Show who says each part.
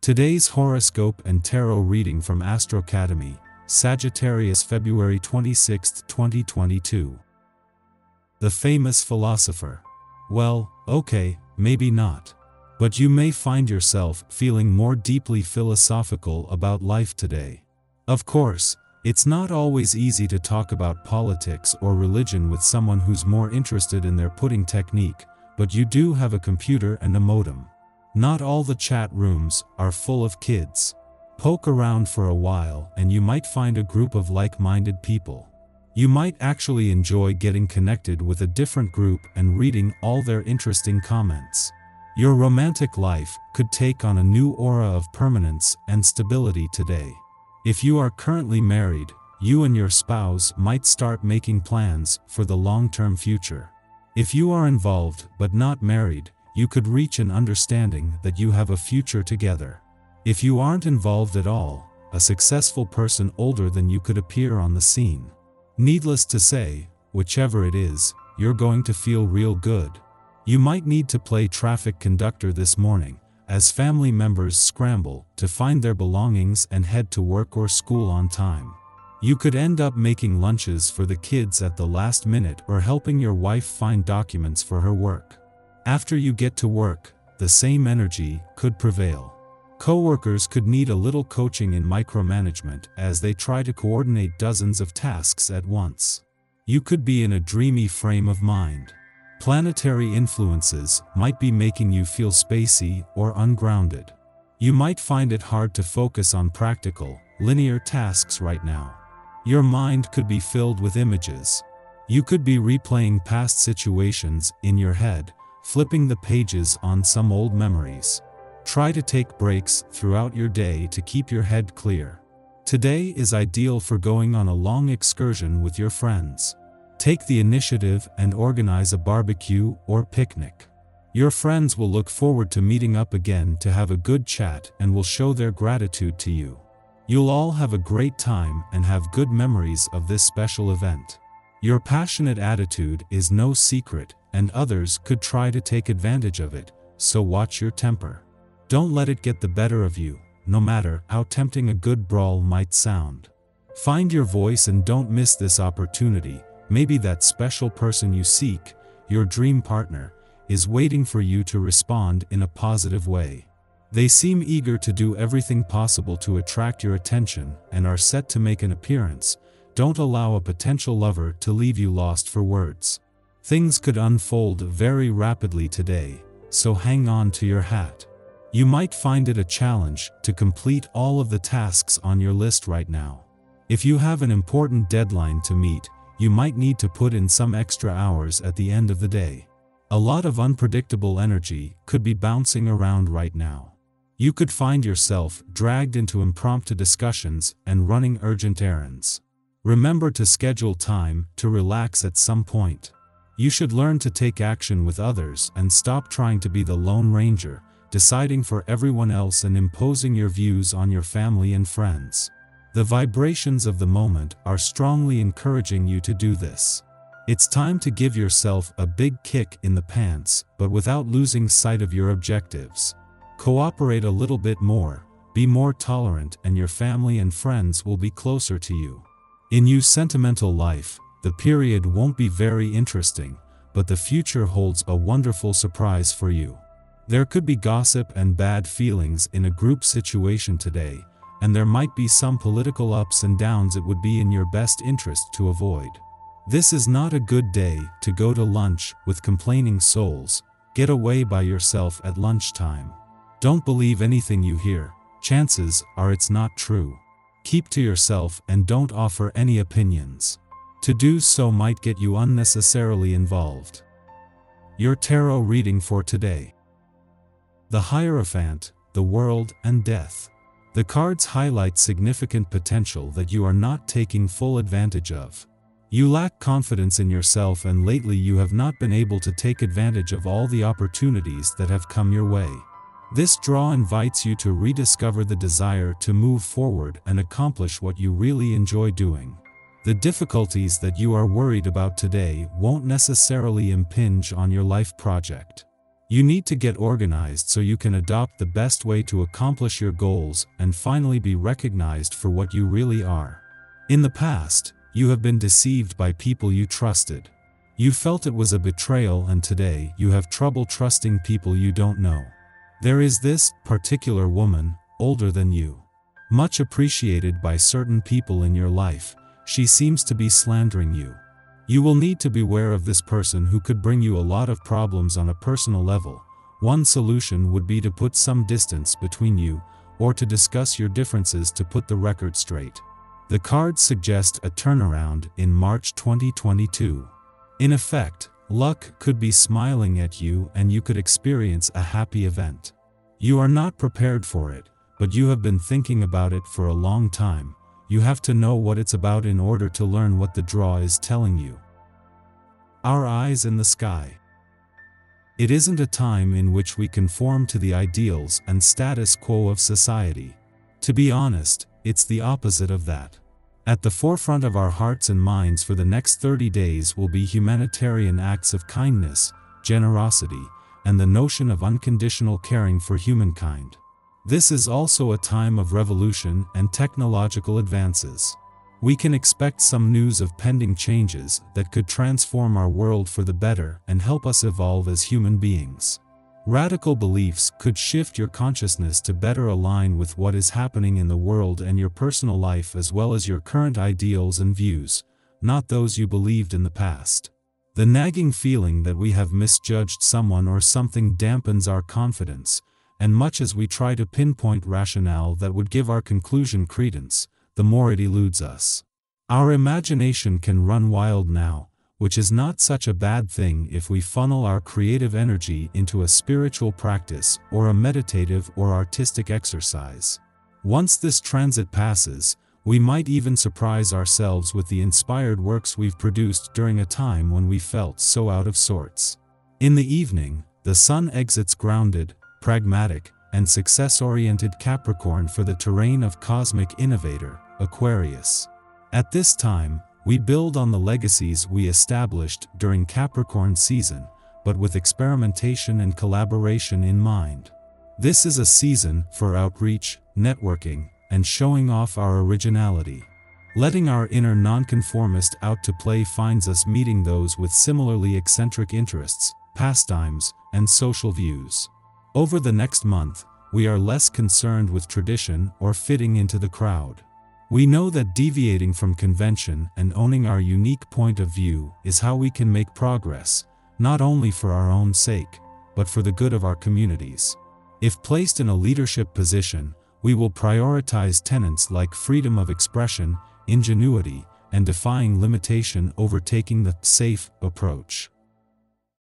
Speaker 1: Today's horoscope and tarot reading from Astrocademy, Sagittarius February 26, 2022. The famous philosopher. Well, okay, maybe not. But you may find yourself feeling more deeply philosophical about life today. Of course, it's not always easy to talk about politics or religion with someone who's more interested in their pudding technique, but you do have a computer and a modem. Not all the chat rooms are full of kids. Poke around for a while and you might find a group of like-minded people. You might actually enjoy getting connected with a different group and reading all their interesting comments. Your romantic life could take on a new aura of permanence and stability today. If you are currently married, you and your spouse might start making plans for the long-term future. If you are involved but not married, you could reach an understanding that you have a future together. If you aren't involved at all, a successful person older than you could appear on the scene. Needless to say, whichever it is, you're going to feel real good. You might need to play traffic conductor this morning, as family members scramble to find their belongings and head to work or school on time. You could end up making lunches for the kids at the last minute or helping your wife find documents for her work. After you get to work, the same energy could prevail. Coworkers could need a little coaching in micromanagement as they try to coordinate dozens of tasks at once. You could be in a dreamy frame of mind. Planetary influences might be making you feel spacey or ungrounded. You might find it hard to focus on practical, linear tasks right now. Your mind could be filled with images. You could be replaying past situations in your head, flipping the pages on some old memories. Try to take breaks throughout your day to keep your head clear. Today is ideal for going on a long excursion with your friends. Take the initiative and organize a barbecue or picnic. Your friends will look forward to meeting up again to have a good chat and will show their gratitude to you. You'll all have a great time and have good memories of this special event. Your passionate attitude is no secret, and others could try to take advantage of it, so watch your temper. Don't let it get the better of you, no matter how tempting a good brawl might sound. Find your voice and don't miss this opportunity. Maybe that special person you seek, your dream partner, is waiting for you to respond in a positive way. They seem eager to do everything possible to attract your attention and are set to make an appearance. Don't allow a potential lover to leave you lost for words. Things could unfold very rapidly today, so hang on to your hat. You might find it a challenge to complete all of the tasks on your list right now. If you have an important deadline to meet, you might need to put in some extra hours at the end of the day. A lot of unpredictable energy could be bouncing around right now. You could find yourself dragged into impromptu discussions and running urgent errands. Remember to schedule time to relax at some point. You should learn to take action with others and stop trying to be the Lone Ranger, deciding for everyone else and imposing your views on your family and friends. The vibrations of the moment are strongly encouraging you to do this. It's time to give yourself a big kick in the pants, but without losing sight of your objectives. Cooperate a little bit more, be more tolerant, and your family and friends will be closer to you. In your sentimental life, the period won't be very interesting, but the future holds a wonderful surprise for you. There could be gossip and bad feelings in a group situation today, and there might be some political ups and downs it would be in your best interest to avoid. This is not a good day to go to lunch with complaining souls. Get away by yourself at lunchtime. Don't believe anything you hear. Chances are it's not true. Keep to yourself and don't offer any opinions. To do so might get you unnecessarily involved. Your tarot reading for today. The Hierophant, the World, and Death. The cards highlight significant potential that you are not taking full advantage of. You lack confidence in yourself and lately you have not been able to take advantage of all the opportunities that have come your way. This draw invites you to rediscover the desire to move forward and accomplish what you really enjoy doing. The difficulties that you are worried about today won't necessarily impinge on your life project. You need to get organized so you can adopt the best way to accomplish your goals and finally be recognized for what you really are. In the past, you have been deceived by people you trusted. You felt it was a betrayal, and today you have trouble trusting people you don't know. There is this particular woman, older than you. Much appreciated by certain people in your life, she seems to be slandering you. You will need to beware of this person who could bring you a lot of problems on a personal level. One solution would be to put some distance between you, or to discuss your differences to put the record straight. The cards suggest a turnaround in March 2022. In effect, luck could be smiling at you and you could experience a happy event. You are not prepared for it, but you have been thinking about it for a long time. You have to know what it's about in order to learn what the draw is telling you. Our eyes in the sky. It isn't a time in which we conform to the ideals and status quo of society. To be honest, it's the opposite of that. At the forefront of our hearts and minds for the next 30 days will be humanitarian acts of kindness, generosity, and the notion of unconditional caring for humankind. This is also a time of revolution and technological advances. We can expect some news of pending changes that could transform our world for the better and help us evolve as human beings. Radical beliefs could shift your consciousness to better align with what is happening in the world and your personal life, as well as your current ideals and views, not those you believed in the past. The nagging feeling that we have misjudged someone or something dampens our confidence, and much as we try to pinpoint rationale that would give our conclusion credence, the more it eludes us. Our imagination can run wild now, which is not such a bad thing if we funnel our creative energy into a spiritual practice or a meditative or artistic exercise. Once this transit passes, we might even surprise ourselves with the inspired works we've produced during a time when we felt so out of sorts. In the evening, the sun exits grounded, pragmatic, and success-oriented Capricorn for the terrain of cosmic innovator, Aquarius. At this time, we build on the legacies we established during Capricorn season, but with experimentation and collaboration in mind. This is a season for outreach, networking, and showing off our originality. Letting our inner nonconformist out to play finds us meeting those with similarly eccentric interests, pastimes, and social views. Over the next month, we are less concerned with tradition or fitting into the crowd. We know that deviating from convention and owning our unique point of view is how we can make progress, not only for our own sake, but for the good of our communities. If placed in a leadership position, we will prioritize tenets like freedom of expression, ingenuity, and defying limitation over taking the safe approach.